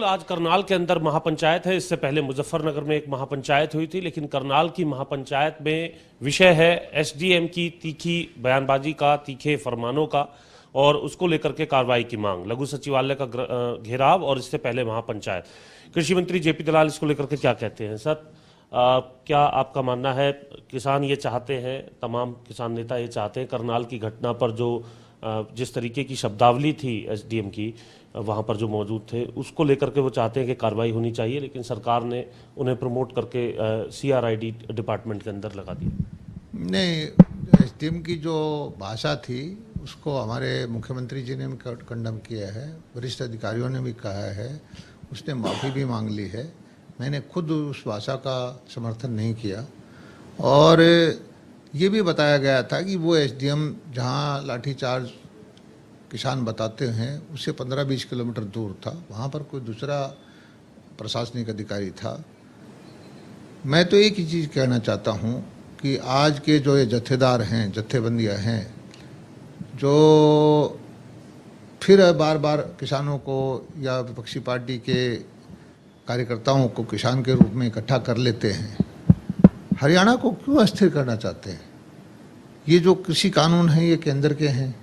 आज करनाल के अंदर महापंचायत है। इससे पहले मुजफ्फरनगर में एक महापंचायत हुई थी, लेकिन करनाल की महापंचायत में विषय है एसडीएम की तीखी बयानबाजी का, तीखे फरमानों का और उसको लेकर के कार्रवाई की मांग, लघु सचिवालय का घेराव और इससे पहले महापंचायत। कृषि मंत्री जेपी दलाल इसको लेकर के क्या कहते हैं? सर, क्या आपका मानना है? किसान ये चाहते हैं, तमाम किसान नेता ये चाहते हैं, करनाल की घटना पर जो जिस तरीके की शब्दावली थी एसडीएम की वहाँ पर जो मौजूद थे, उसको लेकर के वो चाहते हैं कि कार्रवाई होनी चाहिए, लेकिन सरकार ने उन्हें प्रमोट करके सीआरआईडी डिपार्टमेंट के अंदर लगा दिया। नहीं, एसडीएम की जो भाषा थी उसको हमारे मुख्यमंत्री जी ने भी कंडम किया है, वरिष्ठ अधिकारियों ने भी कहा है, उसने माफ़ी भी मांग ली है। मैंने खुद उस भाषा का समर्थन नहीं किया और ये भी बताया गया था कि वो एसडीएम जहाँ लाठीचार्ज किसान बताते हैं उससे 15-20 किलोमीटर दूर था, वहाँ पर कोई दूसरा प्रशासनिक अधिकारी था। मैं तो एक ही चीज़ कहना चाहता हूँ कि आज के जो ये जत्थेदार हैं, जत्थेबंदियाँ हैं, जो फिर बार बार किसानों को या विपक्षी पार्टी के कार्यकर्ताओं को किसान के रूप में इकट्ठा कर लेते हैं, हरियाणा को क्यों अस्थिर करना चाहते हैं? ये जो कृषि कानून है ये केंद्र के हैं,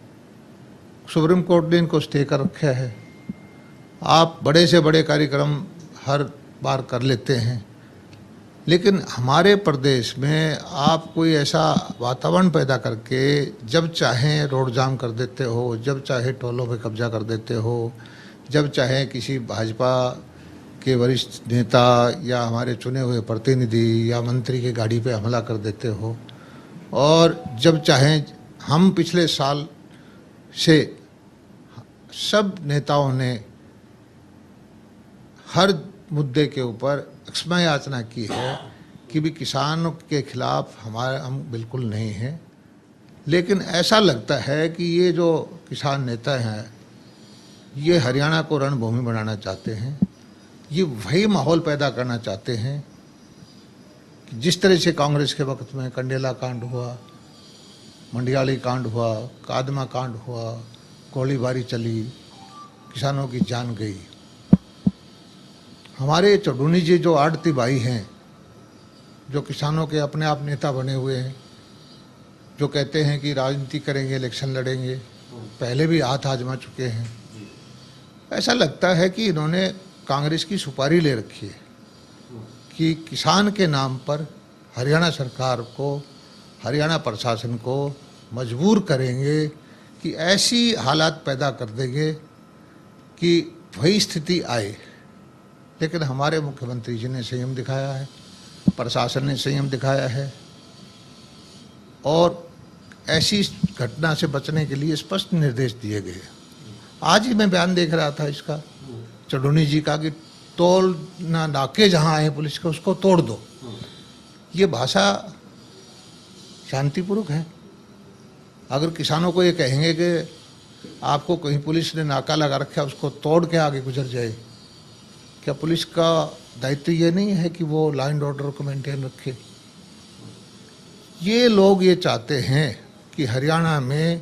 सुप्रीम कोर्ट ने इनको स्टे कर रखा है। आप बड़े से बड़े कार्यक्रम हर बार कर लेते हैं, लेकिन हमारे प्रदेश में आप कोई ऐसा वातावरण पैदा करके जब चाहें रोड जाम कर देते हो, जब चाहे टोलों पे कब्जा कर देते हो, जब चाहे किसी भाजपा के वरिष्ठ नेता या हमारे चुने हुए प्रतिनिधि या मंत्री की गाड़ी पे हमला कर देते हो, और जब चाहें हम पिछले साल से सब नेताओं ने हर मुद्दे के ऊपर अक्षमा याचना की है कि भी किसानों के खिलाफ हम बिल्कुल नहीं हैं। लेकिन ऐसा लगता है कि ये जो किसान नेता हैं ये हरियाणा को रणभूमि बनाना चाहते हैं, ये वही माहौल पैदा करना चाहते हैं कि जिस तरह से कांग्रेस के वक्त में कंडेला कांड हुआ, मंडियाली कांड हुआ, कादमा कांड हुआ, गोलीबारी चली, किसानों की जान गई। हमारे चौधरी जी जो आड़ती भाई हैं, जो किसानों के अपने आप नेता बने हुए हैं, जो कहते हैं कि राजनीति करेंगे, इलेक्शन लड़ेंगे, पहले भी हाथ आजमा चुके हैं। ऐसा लगता है कि इन्होंने कांग्रेस की सुपारी ले रखी है कि किसान के नाम पर हरियाणा सरकार को, हरियाणा प्रशासन को मजबूर करेंगे कि ऐसी हालात पैदा कर देंगे कि वही स्थिति आए। लेकिन हमारे मुख्यमंत्री जी ने संयम दिखाया है, प्रशासन ने संयम दिखाया है और ऐसी घटना से बचने के लिए स्पष्ट निर्देश दिए गए। आज ही मैं बयान देख रहा था इसका, चौधरी जी का, कि तोड़ना नाके जहाँ आए पुलिस के उसको तोड़ दो। ये भाषा शांतिपूर्वक है। अगर किसानों को ये कहेंगे कि आपको कहीं पुलिस ने नाका लगा रखा है उसको तोड़ के आगे गुजर जाए, क्या पुलिस का दायित्व ये नहीं है कि वो लॉ एंड ऑर्डर को मेंटेन रखे? ये लोग ये चाहते हैं कि हरियाणा में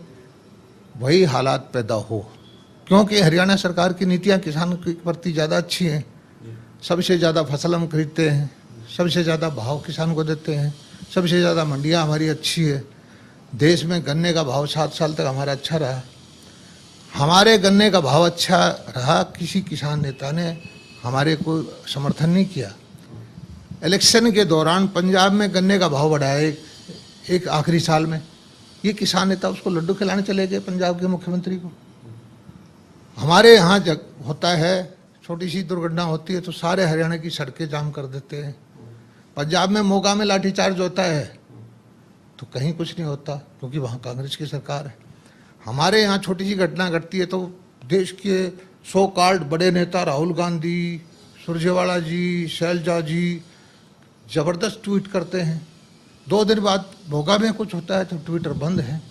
वही हालात पैदा हो, क्योंकि हरियाणा सरकार की नीतियाँ किसान के प्रति ज़्यादा अच्छी हैं। सबसे ज़्यादा फसल हम खरीदते हैं, सबसे ज़्यादा भाव किसान को देते हैं, सबसे ज़्यादा मंडियाँ हमारी अच्छी है। देश में गन्ने का भाव 7 साल तक हमारा अच्छा रहा। हमारे गन्ने का भाव अच्छा रहा, किसी किसान नेता ने हमारे को समर्थन नहीं किया। इलेक्शन के दौरान पंजाब में गन्ने का भाव बढ़ाया एक आखिरी साल में, ये किसान नेता उसको लड्डू खिलाने चले गए पंजाब के मुख्यमंत्री को। हमारे यहाँ जब होता है, छोटी सी दुर्घटना होती है तो सारे हरियाणा की सड़कें जाम कर देते हैं। पंजाब में मोगा में लाठीचार्ज होता है तो कहीं कुछ नहीं होता, क्योंकि वहाँ कांग्रेस की सरकार है। हमारे यहाँ छोटी सी घटना घटती है तो देश के 100 कॉल्ड बड़े नेता राहुल गांधी, सुरजेवाला जी, शैलजा जी जबरदस्त ट्वीट करते हैं। 2 दिन बाद मोगा में कुछ होता है तो ट्विटर बंद है।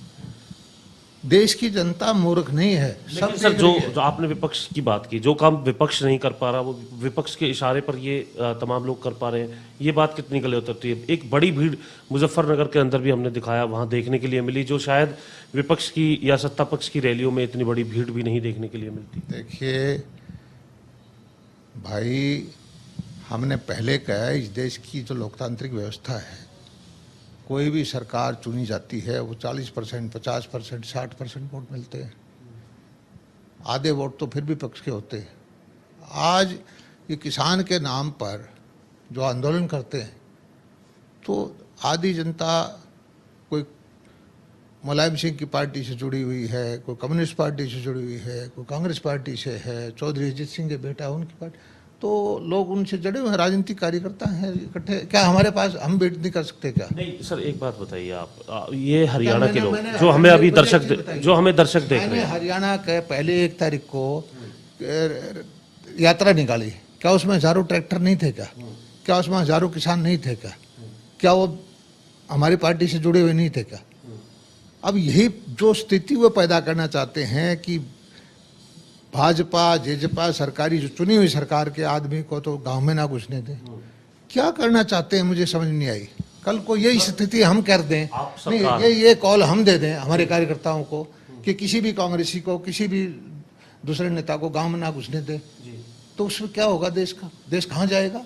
देश की जनता मूर्ख नहीं है। सब सर, जो आपने विपक्ष की बात की, जो काम विपक्ष नहीं कर पा रहा वो विपक्ष के इशारे पर ये तमाम लोग कर पा रहे हैं, ये बात कितनी गलत होती है? एक बड़ी भीड़ मुजफ्फरनगर के अंदर भी हमने दिखाया, वहां देखने के लिए मिली, जो शायद विपक्ष की या सत्ता पक्ष की रैलियों में इतनी बड़ी भीड़ भी नहीं देखने के लिए मिलती। देखिए, भाई हमने पहले कहा है, इस देश की जो लोकतांत्रिक व्यवस्था है, कोई भी सरकार चुनी जाती है वो 40%, 50%, 60% वोट मिलते हैं, आधे वोट तो फिर भी पक्ष के होते हैं। आज ये किसान के नाम पर जो आंदोलन करते हैं तो आधी जनता कोई मुलायम सिंह की पार्टी से जुड़ी हुई है, कोई कम्युनिस्ट पार्टी से जुड़ी हुई है, कोई कांग्रेस पार्टी से है, चौधरी अजीत सिंह के बेटा उनकी पार्टी, तो लोग उनसे जड़े हुए हैं, राजनीतिक कार्यकर्ता हैं इकट्ठे। क्या हमारे पास हम वेट नहीं कर सकते क्या? नहीं सर, एक बात बताइए आप, ये हरियाणा के लोग मैंने जो हमें अभी मैंने दर्शक देख रहे मैंने हैं, हरियाणा के पहले 1 तारीख को यात्रा निकाली, क्या उसमें हजारों ट्रैक्टर नहीं थे क्या उसमें हजारों किसान नहीं थे क्या वो हमारी पार्टी से जुड़े हुए नहीं थे क्या? अब यही जो स्थिति वो पैदा करना चाहते हैं कि भाजपा जेजेपा सरकारी जो चुनी हुई सरकार के आदमी को तो गांव में ना घुसने दें। क्या करना चाहते हैं मुझे समझ नहीं आई। कल को यही स्थिति हम कर दें, नहीं ये कॉल हम दे दें हमारे कार्यकर्ताओं को कि किसी भी कांग्रेसी को, किसी भी दूसरे नेता को गांव में ना घुसने दें, तो उसमें क्या होगा? देश का, देश कहाँ जाएगा?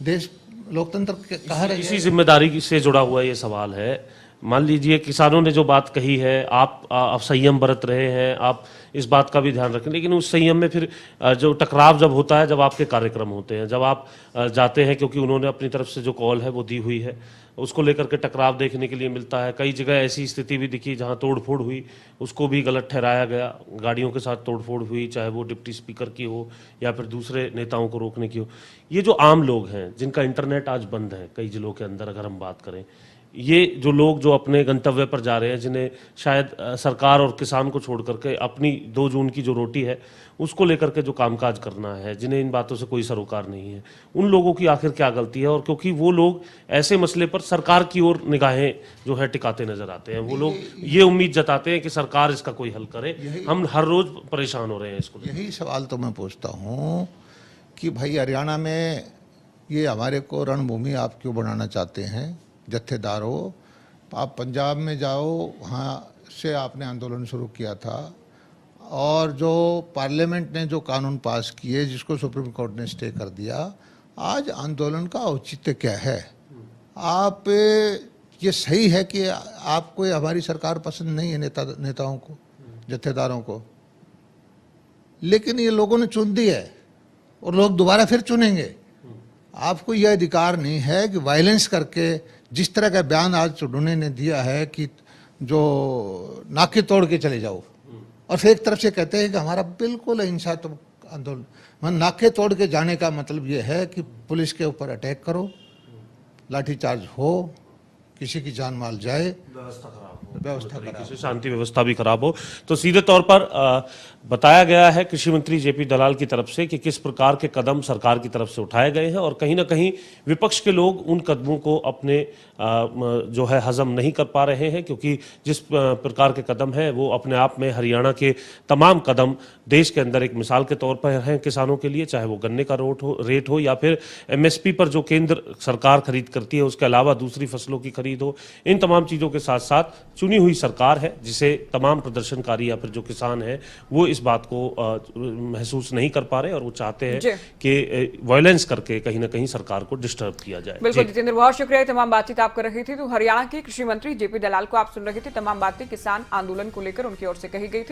देश लोकतंत्र कहाँ रहेगा? इसी जिम्मेदारी से जुड़ा हुआ ये सवाल है। मान लीजिए किसानों ने जो बात कही है, आप संयम बरत रहे हैं, आप इस बात का भी ध्यान रखें, लेकिन उस संयम में फिर जो टकराव जब होता है, जब आपके कार्यक्रम होते हैं, जब आप जाते हैं, क्योंकि उन्होंने अपनी तरफ से जो कॉल है वो दी हुई है, उसको लेकर के टकराव देखने के लिए मिलता है। कई जगह ऐसी स्थिति भी दिखी जहां तोड़फोड़ हुई, उसको भी गलत ठहराया गया, गाड़ियों के साथ तोड़फोड़ हुई, चाहे वो डिप्टी स्पीकर की हो या फिर दूसरे नेताओं को रोकने की हो। ये जो आम लोग हैं जिनका इंटरनेट आज बंद है कई जिलों के अंदर, अगर हम बात करें, ये जो लोग जो अपने गंतव्य पर जा रहे हैं, जिन्हें शायद सरकार और किसान को छोड़ करके अपनी 2 जून की जो रोटी है उसको लेकर के जो कामकाज करना है, जिन्हें इन बातों से कोई सरोकार नहीं है, उन लोगों की आखिर क्या गलती है? और क्योंकि वो लोग ऐसे मसले पर सरकार की ओर निगाहें जो है टिकाते नजर आते हैं, वो लोग ये उम्मीद जताते हैं कि सरकार इसका कोई हल करे। हम हर रोज परेशान हो रहे हैं इसको। यही सवाल तो मैं पूछता हूँ कि भाई हरियाणा में ये हमारे को रणभूमि आप क्यों बनाना चाहते हैं? जत्थेदार हो, आप पंजाब में जाओ, वहाँ से आपने आंदोलन शुरू किया था, और जो पार्लियामेंट ने जो कानून पास किए जिसको सुप्रीम कोर्ट ने स्टे कर दिया, आज आंदोलन का औचित्य क्या है? आप ये सही है कि आपको हमारी सरकार पसंद नहीं है, नेताओं को, जत्थेदारों को, लेकिन ये लोगों ने चुन दी है और लोग दोबारा फिर चुनेंगे। आपको यह अधिकार नहीं है कि वायलेंस करके, जिस तरह का बयान आज उन्होंने ने दिया है कि जो नाके तोड़ के चले जाओ, और फिर एक तरफ से कहते हैं कि हमारा बिल्कुल अहिंसा तो आंदोलन, मतलब नाके तोड़ के जाने का मतलब ये है कि पुलिस के ऊपर अटैक करो, लाठीचार्ज हो, किसी की जान माल जाए, व्यवस्था खराब हो, शांति व्यवस्था भी खराब हो। तो सीधे तौर पर बताया गया है कृषि मंत्री जेपी दलाल की तरफ से कि किस प्रकार के कदम सरकार की तरफ से उठाए गए हैं, और कहीं ना कहीं विपक्ष के लोग उन कदमों को अपने जो है हजम नहीं कर पा रहे हैं, क्योंकि जिस प्रकार के कदम हैं वो अपने आप में हरियाणा के तमाम कदम देश के अंदर एक मिसाल के तौर पर हैं किसानों के लिए, चाहे वो गन्ने का रेट हो या फिर एमएसपी पर जो केंद्र सरकार खरीद करती है, उसके अलावा दूसरी फसलों की खरीद हो। इन तमाम चीज़ों के साथ साथ चुनी हुई सरकार है जिसे तमाम प्रदर्शनकारी या फिर जो किसान हैं वो इस बात को महसूस नहीं कर पा रहे, और वो चाहते हैं कि वायलेंस करके कहीं ना कहीं सरकार को डिस्टर्ब किया जाए। बिल्कुल जितेंद्र, बहुत शुक्रिया। तमाम बातचीत आप कर रही थी, तो हरियाणा के कृषि मंत्री जेपी दलाल को आप सुन रहे थे। तमाम बातें किसान आंदोलन को लेकर उनकी ओर से कही गई थी।